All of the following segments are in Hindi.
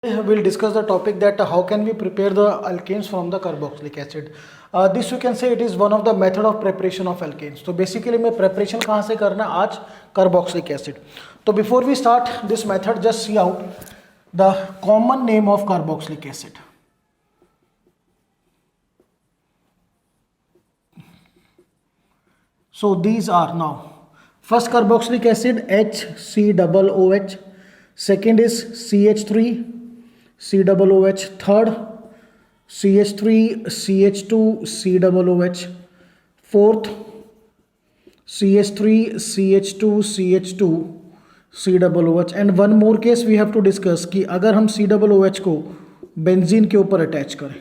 We'll discuss the topic that how can we prepare the alkanes from the carboxylic acid. This you can say it is one of the method of preparation of alkanes. So basically मैं preparation कहाँ से करना है आज carboxylic acid. तो before we start this method, just see out the common name of carboxylic acid. So these are now first carboxylic acid HCOOH, second is CH3 COOH, third CH3 CH2 COOH, fourth CH3 CH2 CH2 COOH, and one more case we have to discuss कि अगर हम COOH को बेंजीन के ऊपर अटैच करें.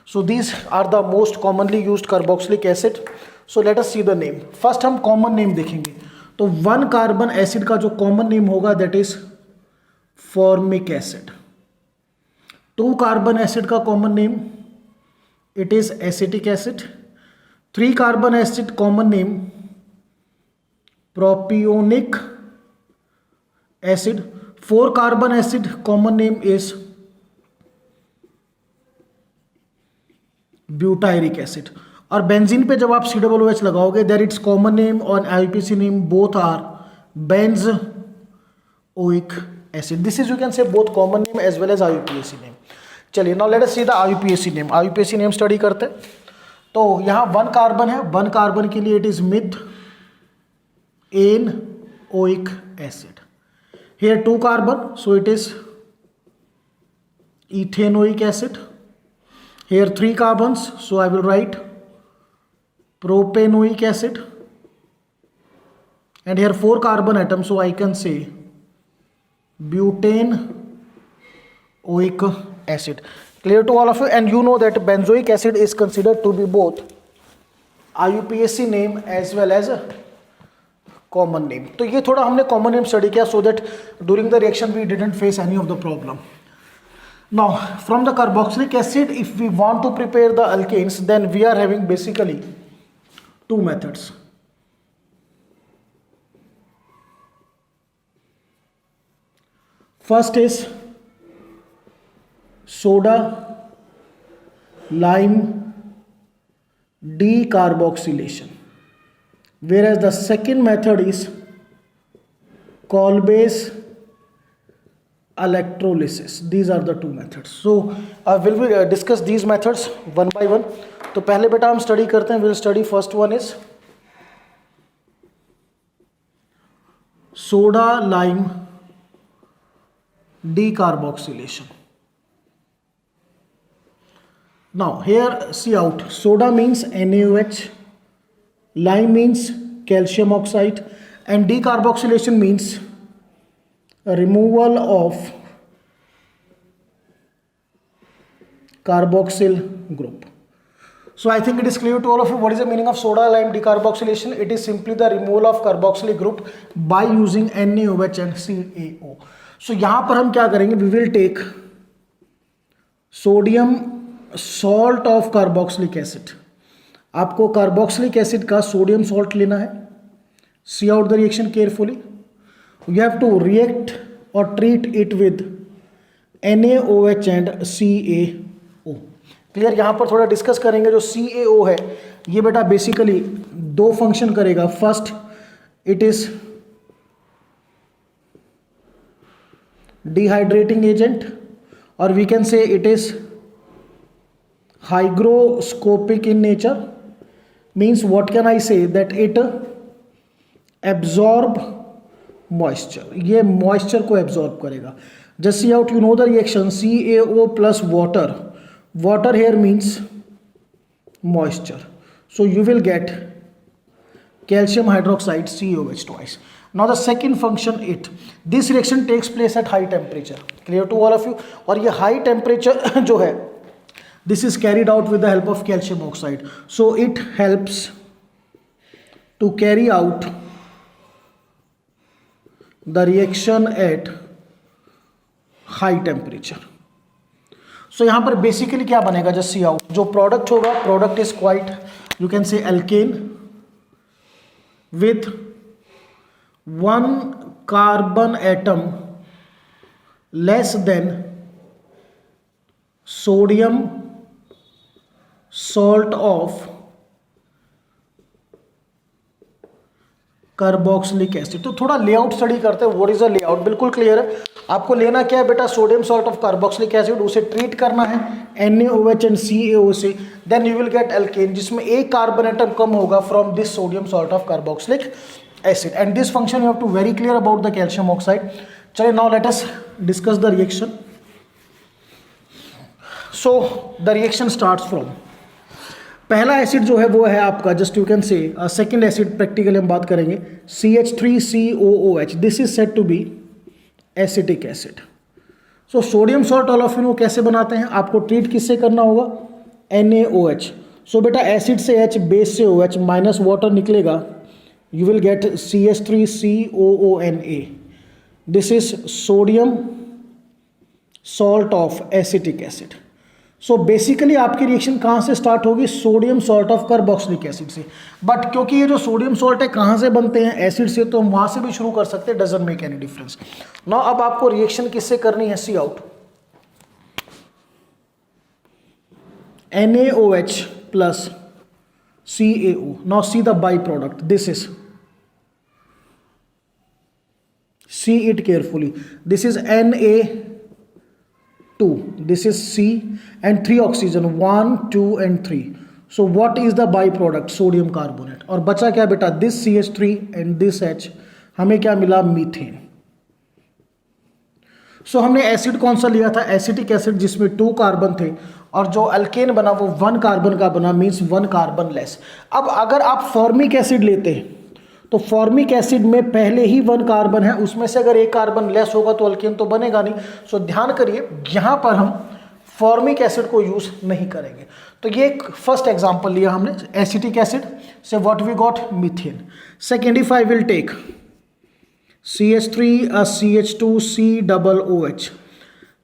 So these are the most commonly used carboxylic acid. So let us see the name. First हम common name देखेंगे. तो वन कार्बन एसिड का जो कॉमन नेम होगा that is formic acid. Two carbon acid का common name it is acetic acid. Three carbon acid common name propionic acid. Four carbon acid common name is butyric acid. और बेंजीन पे जब आप COOH लगाओगे देयर इट्स कॉमन नेम और IUPAC name both are benzoic acid. This is you can say both common name as well as IUPAC name. चलिए now let us see the IUPAC name. IUPAC name study करते हैं. तो यहाँ वन कार्बन है. वन कार्बन के लिए it is methanoic acid. Here two carbon so it is ethanoic acid. Here three carbons, so I will write propanoic acid, and here four carbon atoms, so I can say butanoic acid. Clear to all of you? And you know that benzoic acid is considered to be both IUPAC name as well as a common name. तो ये थोड़ा हमने common name study किया so that during the reaction we didn't face any of the problem. Now from the carboxylic acid, if we want to prepare the alkanes, then we are having basically two methods. First is soda lime decarboxylation, whereas the second method is Kolbe's electrolysis. These are the two methods. So will we discuss these methods one by one. तो पहले बेटा हम स्टडी करते हैं. Will study first one is soda lime decarboxylation. Now here see out, soda means NaOH, lime means calcium oxide, and decarboxylation means removal of carboxyl group. So I think it is clear to all of you what is the meaning of soda lime decarboxylation. It is simply the removal of carboxylic group by using NaOH and CaO. So यहाँ पर हम क्या करेंगे, we will take sodium salt of carboxylic acid. आपको carboxylic acid का sodium salt लेना है. See out the reaction carefully. You have to react or treat it with NaOH and CaO. Clear. यहाँ पर थोड़ा डिस्कस करेंगे. जो CaO है ये बेटा बेसिकली दो फंक्शन करेगा. First it is dehydrating agent और we can say it is hygroscopic in nature. Means what can I say, that it absorb moisture. ये moisture को absorb करेगा. Just see out, you know the reaction CaO plus water. Water here means moisture. So you will get calcium hydroxide COH twice. Now the second function it. This reaction takes place at high temperature. Clear to all of you? और ये high temperature जो है this is carried out with the help of calcium oxide. So it helps to carry out the reaction at high temperature. So यहाँ पर basically क्या बनेगा, just see out. जो product होगा, product is quite you can say alkane with one carbon atom less than sodium salt of carboxylic acid. तो थोड़ा लेआउट स्टडी करते हैं, व्हाट इज अ लेआउट, बिल्कुल क्लियर है। आपको लेना क्या है बेटा, sodium salt of carboxylic acid, उसे ट्रीट करना है NaOH एंड CaO से, then you will get alkane जिसमें एक कार्बन एटम कम होगा from this sodium salt of carboxylic acid, and this function you have to very clear about the calcium oxide. चलिए now let us discuss the reaction. So the reaction starts from, पहला एसिड जो है वो है आपका, just you can say second acid practically हम बात करेंगे, CH3COOH, this is said to be acetic acid. So sodium salt olefin कैसे बनाते हैं, आपको ट्रीट किससे करना होगा, NaOH। सो बेटा एसिड से H, बेस से OH, माइनस वाटर निकलेगा, you will get CH3COONA, this is sodium salt of acetic acid। So basically आपकी रिएक्शन कहाँ से स्टार्ट होगी, sodium salt of carboxylic acid से, बट क्योंकि ये जो सोडियम सॉल्ट है कहाँ से बनते हैं, एसिड से, तो हम वहाँ से भी शुरू कर सकते हैं, doesn't make any difference. Now अब आपको रिएक्शन किससे करनी है, see out, NaOH plus CaO। Now see the by product, this is, see it carefully, this is Na2, this is C, and 3 oxygen, 1 2 and 3। so what is the byproduct, sodium carbonate, और बचा क्या बेटा, this CH3 and this H, हमें क्या मिला, मीथेन। सो हमने एसिड कौन सा लिया था, एसिटिक एसिड, जिसमें 2 कार्बन थे, और जो अल्केन बना वो 1 कार्बन का बना, मीन्स 1 कार्बन लेस। अब अगर आप फॉर्मिक एसिड लेते हैं तो फॉर्मिक एसिड में पहले ही 1 कार्बन है, उसमें से अगर 1 कार्बन लेस होगा तो अल्केन तो बनेगा नहीं। सो ध्यान करिए, यहां पर हम फॉर्मिक एसिड को यूज नहीं करेंगे। तो ये एक फर्स्ट एग्जांपल लिया हमने एसिटिक एसिड से, what we got, methane. Second, if I will take CH3 CH2COOH,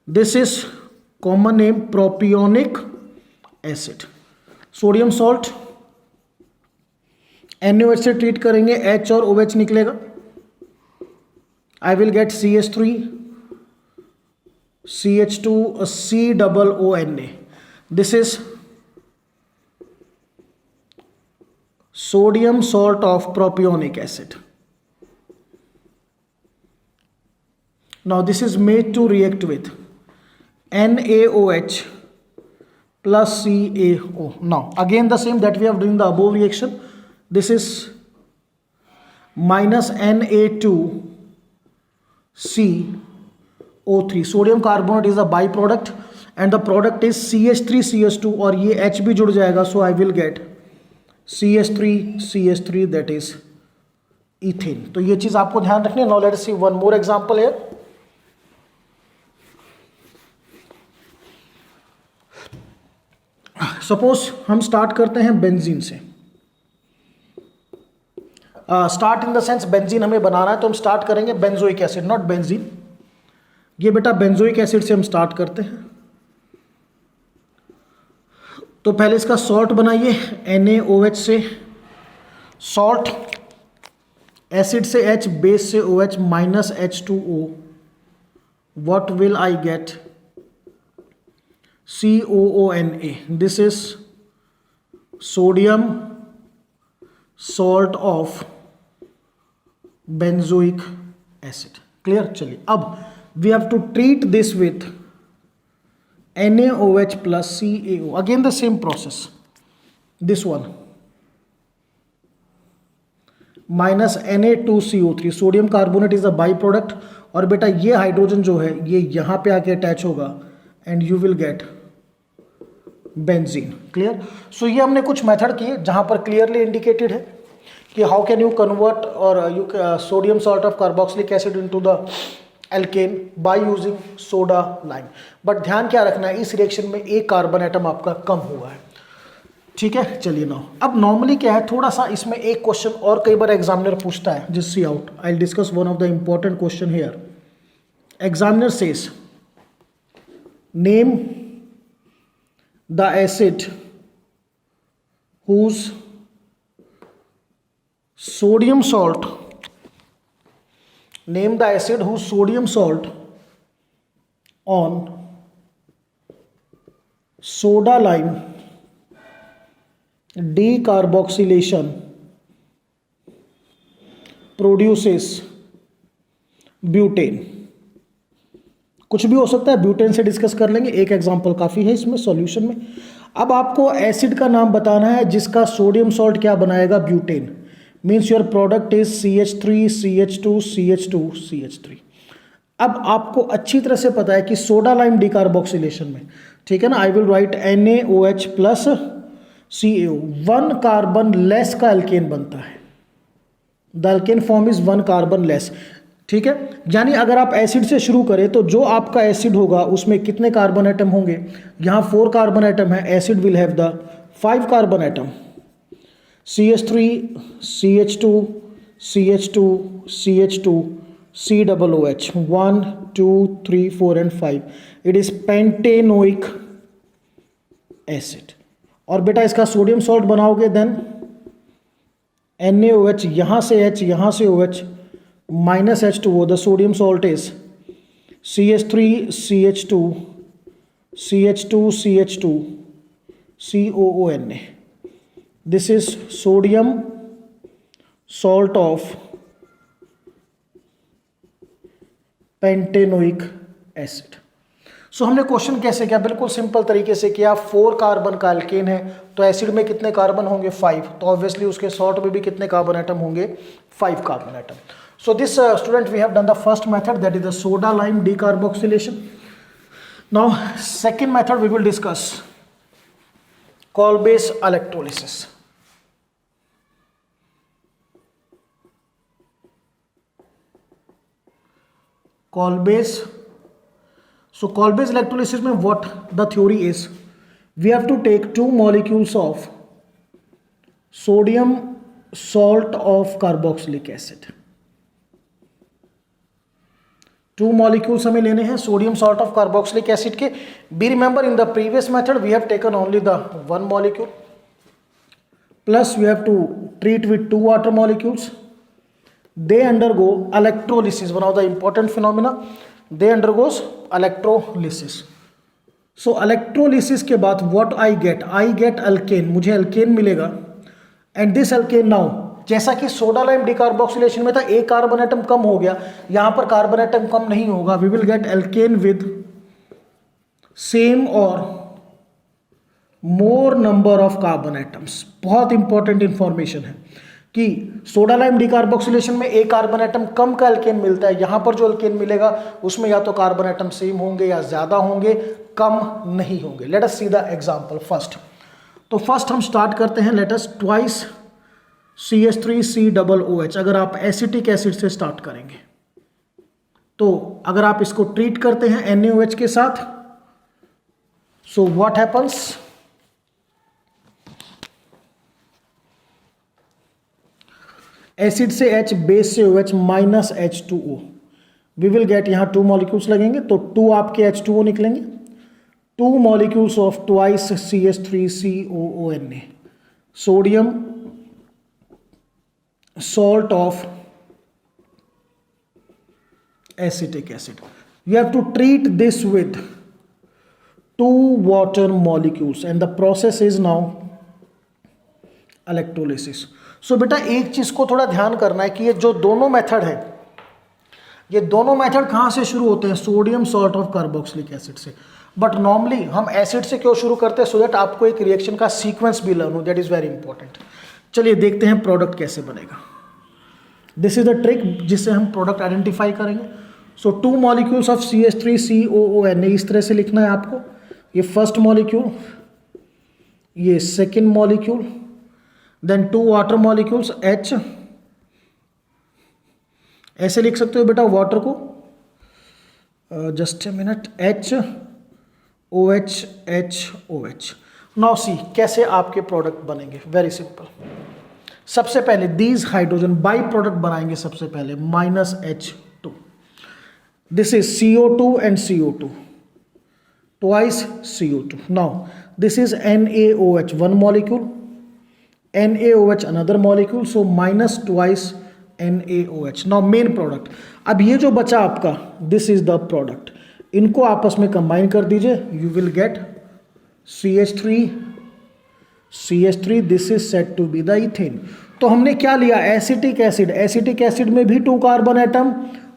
this is common name propionic acid. Sodium salt NaOH से ट्रीट करेंगे, H और OH निकलेगा, I will get CH3 CH2 COONA, this is sodium salt of propionic acid. Now this is made to react with NaOH plus CaO। now again the same that we have done the above reaction, this is minus Na2CO3, sodium carbonate is a byproduct and the product is CH3CH2, और ये H भी जुड़ जाएगा, so I will get CH3CH3, that is ethane। तो ये चीज आपको ध्यान रखनी है। now let us see one more example here। Suppose हम स्टार्ट करते हैं बेंजीन से, start in the sense benzene हमें बनाना है, तो हम स्टार्ट करेंगे बेंजोइक एसिड, नॉट बेंजीन। ये बेटा बेंजोइक एसिड से हम स्टार्ट करते हैं। तो पहले इसका सॉल्ट बनाइए NaOH से, सॉल्ट, एसिड से H, बेस से OH, minus H2O, what will I get, COONA, this is sodium salt of benzoic acid। clear? चलिए अब we have to treat this with NaOH plus CaO, again the same process, this one minus Na2CO3, sodium carbonate is a by product, और बेटा ये हाइड्रोजन जो है ये यहां पे आके अटैच होगा and you will get benzene. Clear? So ये हमने कुछ मेथड किए जहां पर क्लियरली इंडिकेटेड है कि हाउ कैन यू कन्वर्ट और you sodium salt of carboxylic acid into the alkene by using soda lime. But ध्यान क्या रखना है, इस रिएक्शन में एक कार्बन एटम आपका कम हुआ है। ठीक है, चलिए नाउ अब नॉर्मली क्या है, थोड़ा सा इसमें एक क्वेश्चन और कई बार एग्जामिनर पूछता है, just see out, I will discuss one of the important question here. Examiner says name the acid whose sodium salt, name the acid whose sodium salt on soda lime decarboxylation produces butane. कुछ भी हो सकता है, ब्यूटेन से डिस्कस कर लेंगे, एक एग्जांपल काफ़ी है इसमें सॉल्यूशन में। अब आपको एसिड का नाम बताना है जिसका सोडियम सॉल्ट क्या बनाएगा, butane. Means your product is CH3 CH2 CH2 CH3। अब आपको अच्छी तरह से पता है कि सोडा लाइम डिकार्बोक्सिलेशन में, ठीक है ना, I will write NaOH plus CaO, 1 carbon less का अल्केन बनता है। The alkane form is 1 carbon less, ठीक है। यानी अगर आप एसिड से शुरू करें तो जो आपका एसिड होगा उसमें कितने कार्बन एटम होंगे, यहाँ 4 कार्बन एटम है, acid will have the 5 carbon atom, CH3 CH2 CH2 CH2 COOH, 1 2 3 4 and 5, it is pentanoic acid. और बेटा इसका सोडियम सॉल्ट बनाओगे देन NaOH, यहाँ से H यहाँ से OH minus H2O, the sodium salt is CH3 CH2 CH2 CH2 COONA। This is sodium salt of pentanoic acid. So हमने क्वेश्चन कैसे किया, बिल्कुल सिंपल तरीके से किया। 4 कार्बन का अल्केन है तो एसिड में कितने कार्बन होंगे, 5, तो ऑब्वियसली उसके सॉल्ट में भी कितने कार्बन एटम होंगे, 5 carbon atom. So this student we have done the first method, that is the soda lime decarboxylation. Now second method we will discuss Kolbe's electrolysis. Kolbe's, so Colbase electrolysis में what the theory is, we have to take 2 molecules of sodium salt of carboxylic acid। 2 molecules हमें लेने हैं sodium salt of carboxylic acid के। Be remember in the previous method we have taken only the 1 molecule, plus we have to treat with 2 water molecules, they undergo electrolysis, one of the important phenomena, they undergoes electrolysis। so electrolysis के बाद what I get alkane, मुझे alkane मिलेगा। and this alkane now, जैसा कि सोडा लाइम डिकार्बोक्सिलेशन में था, एक कार्बन एटम कम हो गया, यहां पर कार्बन एटम कम नहीं होगा, we will get alkane with same or more number of carbon atoms। बहुत इंपॉर्टेंट इंफॉर्मेशन है कि सोडा लाइम डिकार्बोक्सिलेशन में एक कार्बन एटम कम का अल्केन मिलता है, यहां पर जो अल्केन मिलेगा उसमें या तो कार्बन एटम सेम होंगे या ज्यादा होंगे, कम नहीं होंगे। Late us see the example first. तो फर्स्ट हम स्टार्ट करते हैं, लेट अस ट्वाइस CH3COOH। अगर आप एसिटिक एसिड से स्टार्ट करेंगे तो अगर आप इसको ट्रीट करते हैं NaOH के साथ, सो व्हाट हैपन्स, एसिड से H, बेस से OH minus H2O, we will get, यहाँ 2 मॉलिक्यूल्स लगेंगे तो 2 आपके H2O निकलेंगे, 2 molecules of twice CH3COONA, sodium salt of acetic acid. You have to treat this with 2 water molecules and the process is now electrolysis. So बेटा एक चीज को थोड़ा ध्यान करना है कि ये जो दोनों मेथड है, ये दोनों मेथड कहां से शुरू होते हैं, sodium salt of carboxylic acid से। बट नॉर्मली हम एसिड से क्यों शुरू करते हैं, सो दैट आपको एक रिएक्शन का सीक्वेंस भी लर्न हो, दैट इज वेरी इंपॉर्टेंट। चलिए देखते हैं प्रोडक्ट कैसे बनेगा। दिस इज द ट्रिक जिससे हम प्रोडक्ट आइडेंटिफाई करेंगे। सो 2 मॉलिक्यूल्स ऑफ CH3COONA, इस तरह से लिखना है आपको, ये फर्स्ट मॉलिक्यूल, ये second molecule, then 2 water molecules H, ऐसे लिख सकते हो बेटा वाटर को, just a minute, HOH। Now see कैसे आपके प्रोडक्ट बनेंगे, वेरी सिंपल। सबसे पहले दीज हाइड्रोजन बाई प्रोडक्ट बनाएंगे, सबसे पहले -H2, this is CO2 and CO2, twice CO2। Now this is NaOH, 1 molecule, NaOH another molecule, so minus twice NaOH। now main product, अब ये जो बचा आपका, this is the product, इनको आपस में कंबाइन कर दीजिए, you will get CH3 this is set to be the ethane. तो हमने क्या लिया, एसिटिक एसिड, एसिटिक एसिड में भी 2 कार्बन एटम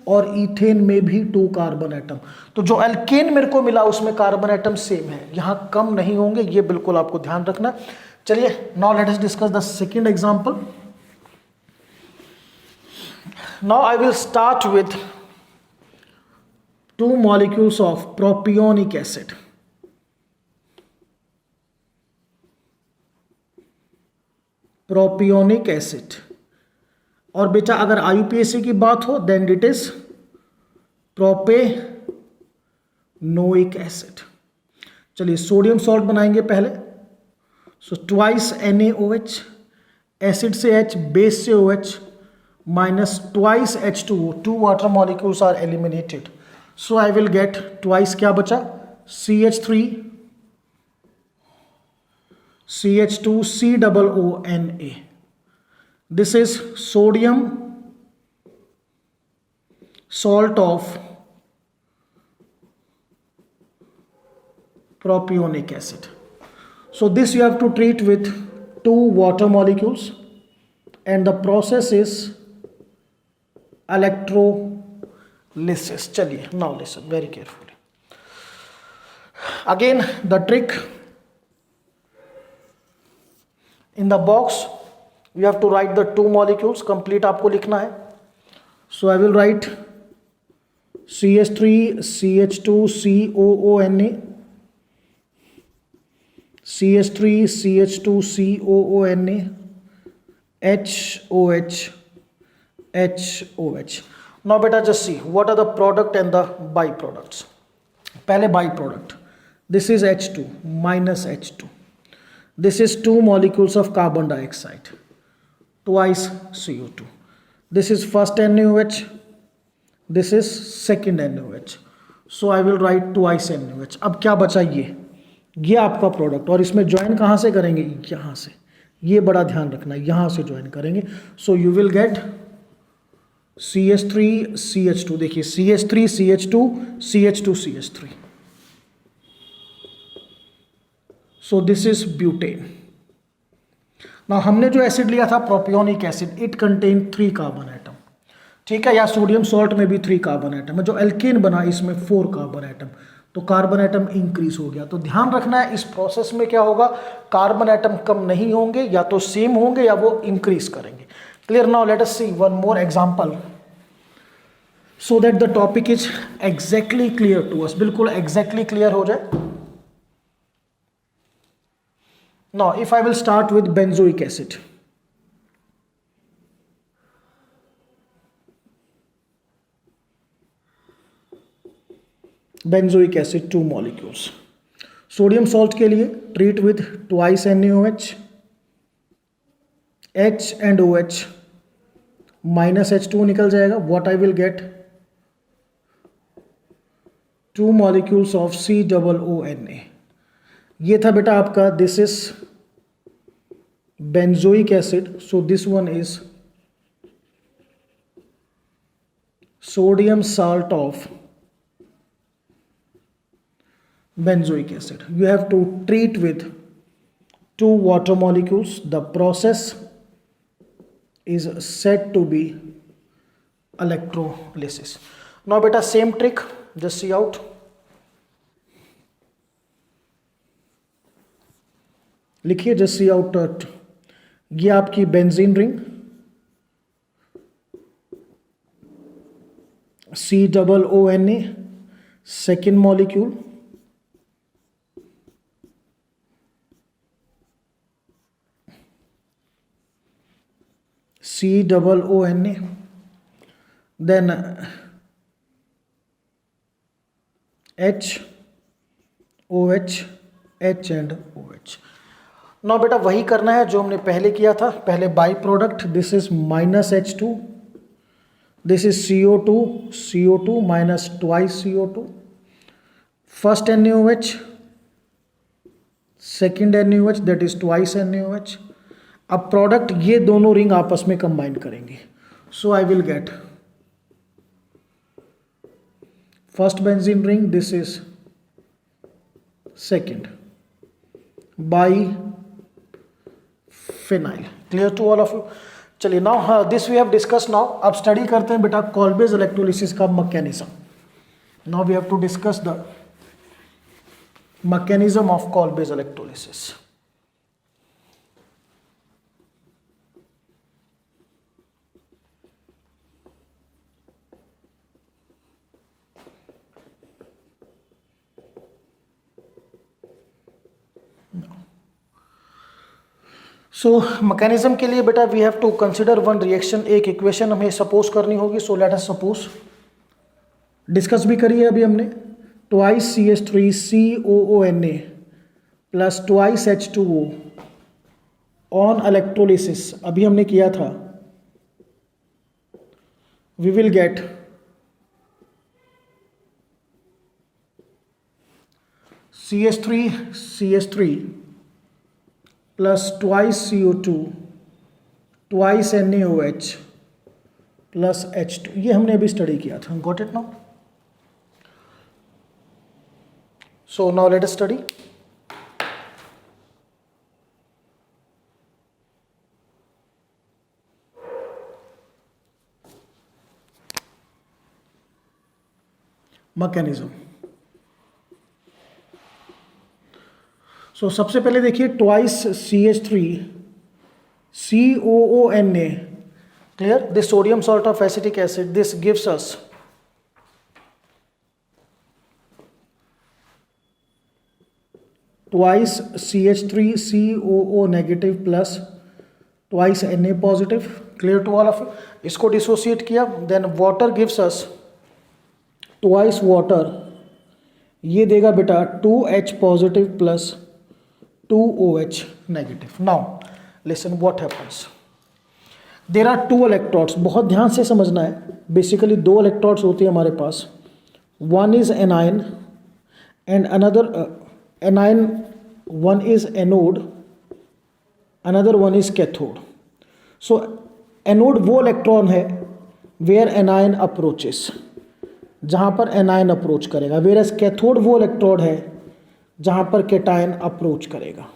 और इथेन में भी 2 कार्बन एटम। तो जो एल्केन मेरे को मिला उसमें कार्बन एटम सेम है, यहां कम नहीं होंगे, ये बिल्कुल आपको ध्यान रखना। चलिए now let us discuss the second example. Now I will start with 2 molecules of propionic acid। Propionic acid, और बेटा अगर आईयूपीएसी की बात हो then it is propanoic acid. चलिए सोडियम सॉल्ट बनाएंगे पहले। सो ट्वाइस NaOH, एसिड से H, बेस से OH, minus twice H2O, 2 water molecules are eliminated. So I will get twice, क्या बचा, CH3 CH2 COONA। This is sodium salt of propionic acid. So this you have to treat with 2 water molecules and the process is electrolysis. चलिए now listen very carefully. Again the trick, in the box you have to write the 2 molecules, complete आपको लिखना है। So I will write CH3 CH2 COONA, CH3 CH2 COONA, HOH HOH। Now beta just see what are the product and the byproducts। पहले byproduct, this is H2 minus H2, this is 2 molecules of carbon dioxide, twice CO2, this is first NaOH, this is second NaOH, so I will write twice NaOH। अब क्या बचा, ये आपका प्रोडक्ट, और इसमें ज्वाइन कहाँ से करेंगे, यहाँ से, ये बड़ा ध्यान रखना, यहाँ से ज्वाइन करेंगे। So you will get CH3 CH2, देखिए CH3 CH2 CH2 CH3, so this is butane. ना हमने जो एसिड लिया था propionic acid, it contain 3 carbon atom, ठीक है, या सोडियम सॉल्ट में भी 3 कार्बन एटम है। जो एल्केन बना इसमें 4 कार्बन एटम, तो कार्बन एटम इंक्रीज हो गया। तो ध्यान रखना है इस प्रोसेस में क्या होगा, कार्बन एटम कम नहीं होंगे, या तो सेम होंगे या वो इंक्रीज करेंगे। Clear. Now let us see one more example so that the topic is exactly clear to us, बिल्कुल एग्जैक्टली क्लियर हो जाए। Now if I will start with benzoic acid, benzoic acid 2 molecules, sodium salt के लिए treat with twice NaOH, H and OH, minus H2 निकल जाएगा। What I will gate, 2 molecules of COONA। ये था बेटा आपका, this is benzoic acid, so this one is sodium salt of benzoic acid। you have to treat with 2 water molecules, the process is said to be electrolysis। now beta same trick, just see out। लिखिए जस्ट सी आउट, ये आपकी benzene ring, COONA, second molecule, COONA, then HOH, H and OH। ना बेटा वही करना है जो हमने पहले किया था। पहले by product, this is minus H2, this is CO2 minus twice CO2, first NaOH, second NaOH, that is twice NaOH। अब प्रोडक्ट ये दोनों रिंग आपस में कंबाइन करेंगे, so I will get first benzene ring, this is second, biphenyl. Clear to all of you? चलिए now this we have discuss. Now अब स्टडी करते हैं बेटा कॉल्बेज इलेक्ट्रोलिसिस का mechanism. Now we have to discuss the mechanism of Kolbe's electrolysis. So mechanism के लिए बेटा we have to consider one reaction. एक इक्वेशन हमें सपोज करनी होगी। So let us suppose, discuss भी करिए अभी हमने, twice CH3COONA plus twice H2O on electrolysis अभी हमने किया था। We will get CH3 plus twice CO2 twice NaOH plus H2। ये हमने अभी स्टडी किया था। Got it now? So now let us study. Mechanism. सो सबसे पहले देखिए twice CH3COONA, clear, this sodium salt of acetic acid, this gives us twice CH3COO negative plus twice Na positive. Clear to all of you? इसको डिसोसिएट किया, then water gives us twice water, ये देगा बेटा 2H positive plus 2OH negative. Now listen what happens, there are two electrodes. बहुत ध्यान से समझना है। बेसिकली दो इलेक्ट्रोड्स होती है हमारे पास, one is anion and another anion, one is anode, another one is cathode. So anode वो इलेक्ट्रॉन है वेयर एनायन अप्रोचेस, जहाँ पर एनायन अप्रोच करेगा, वेयर एज कैथोड वो इलेक्ट्रोड है जहाँ पर कैटायन अप्रोच करेगा।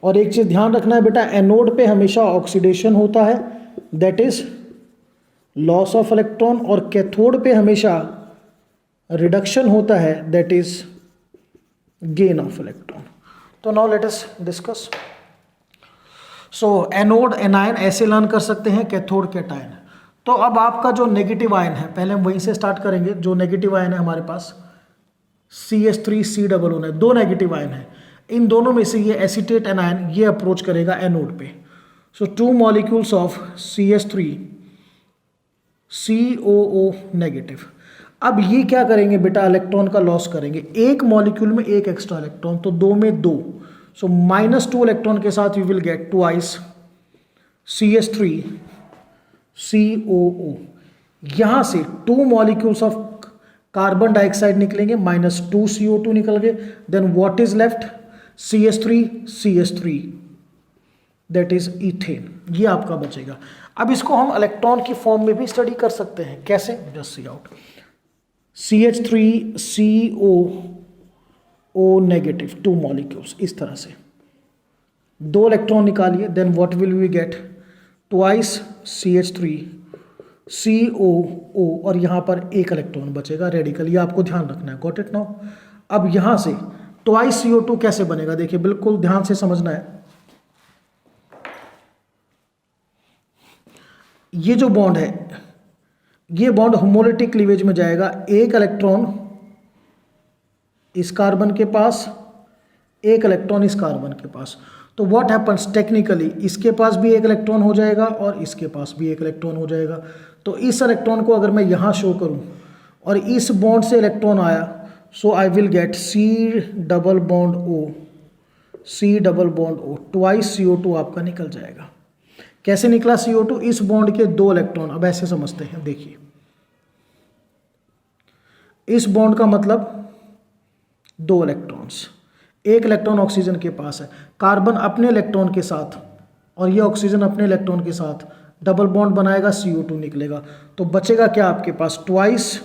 और एक चीज़ ध्यान रखना है बेटा, एनोड पे हमेशा ऑक्सीडेशन होता है, that is loss of electron, और कैथोड पे हमेशा रिडक्शन होता है, that is gain of electron. तो नाउ लेट अस डिस्कस। सो एनोड एनायन ऐसे लर्न कर सकते हैं, कैथोड कैटायन। तो अब आपका जो नेगेटिव आयन है, पहले हम वहीं से स्टार्ट करेंगे। जो नेगेटिव आयन है हमारे पास CH3COO है, दो नेगेटिव आयन है, इन दोनों में से ये एसीटेट एनायन ये अप्रोच करेगा एनोड पे। So two molecules of CH3COO negative. अब ये क्या करेंगे बेटा, इलेक्ट्रॉन का लॉस करेंगे। एक मॉलिक्यूल में एक एक्स्ट्रा इलेक्ट्रॉन, तो दो में दो, सो -2 इलेक्ट्रॉन के साथ you will get twice CH3COO। यहां से two molecules of carbon dioxide निकलेंगे, -2 CO2 निकल गए, then what is left, CH3 that is ethane, ये आपका बचेगा। अब इसको हम इलेक्ट्रॉन की फॉर्म में भी स्टडी कर सकते हैं। कैसे? Just see out, CH3COO negative, two molecules, इस तरह से दो इलेक्ट्रॉन निकालिए, then what will we get, twice CH3COO, और यहाँ पर एक इलेक्ट्रॉन बचेगा रेडिकल। ये आपको ध्यान रखना है। Got it now? अब यहाँ से ट्वाइस CO2 कैसे बनेगा, देखिए बिल्कुल ध्यान से समझना है। ये जो बॉन्ड है, ये बॉन्ड होमोलिटिक क्लीवेज में जाएगा। एक इलेक्ट्रॉन इस कार्बन के पास, एक इलेक्ट्रॉन इस कार्बन के पास। तो व्हाट हैपन्स टेक्निकली, इसके पास भी एक इलेक्ट्रॉन हो जाएगा और इसके पास भी एक इलेक्ट्रॉन हो जाएगा। तो इस इलेक्ट्रॉन को अगर मैं यहाँ शो करूँ और इस बॉन्ड से इलेक्ट्रॉन आया, so I will get C⋯O, twice CO2 आपका निकल जाएगा। कैसे निकला CO2? इस बॉन्ड के दो इलेक्ट्रॉन। अब ऐसे समझते हैं, देखिए इस बॉन्ड का मतलब दो इलेक्ट्रॉन्स, एक इलेक्ट्रॉन ऑक्सीजन के पास है, कार्बन अपने इलेक्ट्रॉन के साथ और ये ऑक्सीजन अपने इलेक्ट्रॉन के साथ डबल बॉन्ड बनाएगा, CO2 निकलेगा। तो बचेगा क्या आपके पास, twice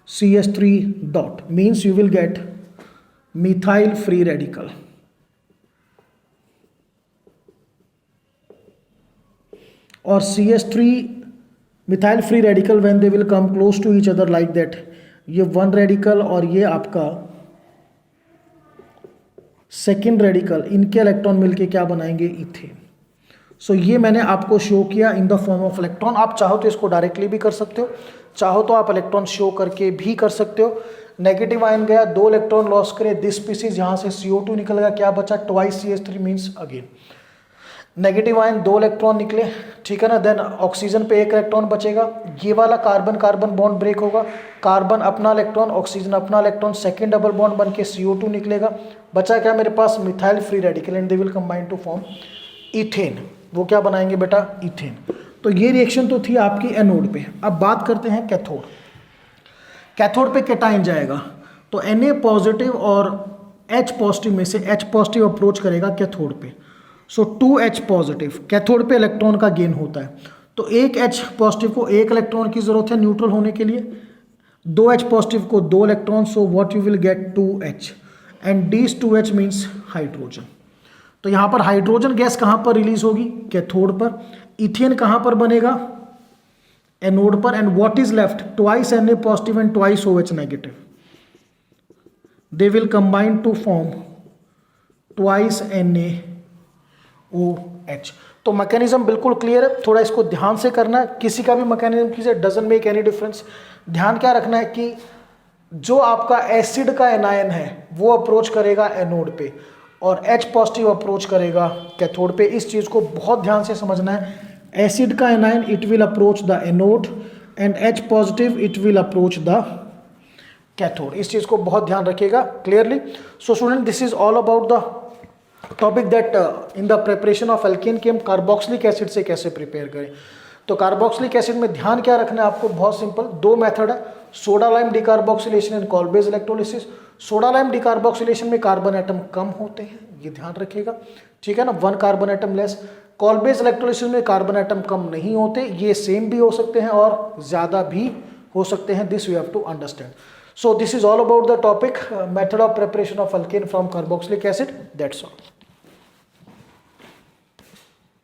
CH3 dot, means you will get methyl free radical. और CH3 methyl free radical when they will come close to each other like that, ये 1 रेडिकल और ये आपका सेकेंड रेडिकल, इनके इलेक्ट्रॉन मिलके क्या बनाएंगे, इथेन। सो ये मैंने आपको शो किया in the form of electron. आप चाहो तो इसको डायरेक्टली भी कर सकते हो, चाहो तो आप इलेक्ट्रॉन शो करके भी कर सकते हो। नेगेटिव आयन गया, 2 इलेक्ट्रॉन लॉस करे, दिस स्पीसीज, यहाँ से CO2 निकल गया, क्या बचा, twice CH3 means again negative ion 2 electron निकले, ठीक है ना। देन ऑक्सीजन पे 1 इलेक्ट्रॉन बचेगा, ये वाला कार्बन कार्बन बॉन्ड ब्रेक होगा, कार्बन अपना इलेक्ट्रॉन, ऑक्सीजन अपना इलेक्ट्रॉन, सेकेंड डबल बॉन्ड बन के CO2 निकलेगा, बचा क्या मेरे पास, methyl free radical and they will combine to form ethane. वो क्या बनाएंगे बेटा, इथेन। तो ये रिएक्शन तो थी आपकी एनोड पे। अब बात करते हैं कैथोड। कैथोड पे कैटायन जाएगा, तो Na पॉजिटिव और H पॉजिटिव में से H पॉजिटिव अप्रोच करेगा कैथोड पे। सो 2H पॉजिटिव, कैथोड पे इलेक्ट्रॉन का गेन होता है, तो एक H पॉजिटिव को 1 इलेक्ट्रॉन की जरूरत है न्यूट्रल होने के लिए, 2H पॉजिटिव को 2 electron, so what you will gate 2H and this 2H means hydrogen. तो यहाँ पर हाइड्रोजन गैस कहाँ पर रिलीज होगी, कैथोड पर। इथेन कहाँ पर बनेगा, एनोड पर। And what is left, twice Na positive and twice OH negative, they will combine to form twice NaOH। तो मैकेनिज्म बिल्कुल क्लियर है, थोड़ा इसको ध्यान से करना है, किसी का भी मैकेनिज्म कीजिए, डजंट मेक एनी डिफरेंस। ध्यान क्या रखना है कि जो आपका एसिड का एनायन है वो अप्रोच करेगा एनोड पे और H पॉजिटिव अप्रोच करेगा कैथोड पे। इस चीज को बहुत ध्यान से समझना है। एसिड का anion it will approach the anode and H positive it will approach the cathode. इस चीज को बहुत ध्यान रखिएगा clearly. So student, this is all about the topic that in the preparation of alkene की हम कार्बोक्सिलिक एसिड से कैसे प्रिपेयर करें। तो कार्बोक्सिलिक एसिड में ध्यान क्या रखना है आपको, बहुत सिंपल, 2 मेथड है, soda lime decarboxylation and call-base electrolysis. Soda lime decarboxylation में कार्बन एटम कम होते हैं, ये ध्यान रखिएगा, ठीक है ना, 1 carbon atom less. Call-base electrolysis में कार्बन एटम कम नहीं होते, ये सेम भी हो सकते हैं और ज्यादा भी हो सकते हैं, this you have to understand. So this is all about the topic, method of preparation of alkane from carboxylic acid. That's all.